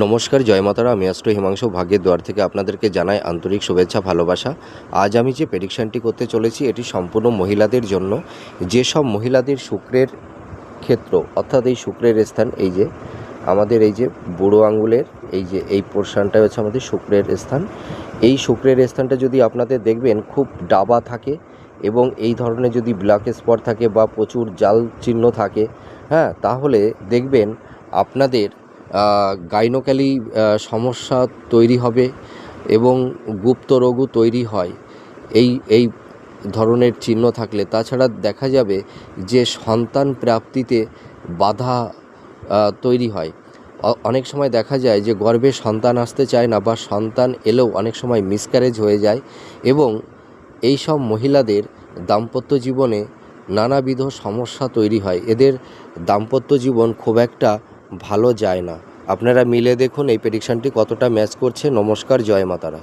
নমস্কার, জয় মাতারা। আমি অ্যাস্ট্রো হিমাংশু ভাগ্যের দুয়ার থেকে আপনাদেরকে জানাই আন্তরিক শুভেচ্ছা, ভালোবাসা। আজ আমি যে প্রেডিকশানটি করতে চলেছি এটি সম্পূর্ণ মহিলাদের জন্য। যেসব মহিলাদের শুক্রের ক্ষেত্র অর্থাৎ এই শুক্রের স্থান, এই যে আমাদের এই যে বুড়ো আঙ্গুলের এই পোর্শনটা হচ্ছে আমাদের শুক্রের স্থান। এই শুক্রের স্থানটা যদি আপনাদের দেখবেন খুব ডাবা থাকে এবং এই ধরনের যদি ব্ল্যাক স্পট থাকে বা প্রচুর জাল চিহ্ন থাকে, তাহলে দেখবেন আপনাদের গাইনোক্যালি সমস্যা তৈরি হবে এবং গুপ্ত রোগও তৈরি হয় এই ধরনের চিহ্ন থাকলে। তাছাড়া দেখা যাবে যে সন্তান প্রাপ্তিতে বাধা তৈরি হয়। অনেক সময় দেখা যায় যে গর্ভে সন্তান আসতে চায় না বা সন্তান এলেও অনেক সময় মিসক্যারেজ হয়ে যায় এবং এই সব মহিলাদের দাম্পত্য জীবনে নানাবিধ সমস্যা তৈরি হয়। এদের দাম্পত্য জীবন খুব একটা ভালো যায় না। আপনারা মিলে দেখুন এই প্রেডিকশানটি কতটা ম্যাচ করছে। নমস্কার, জয় মাতারা।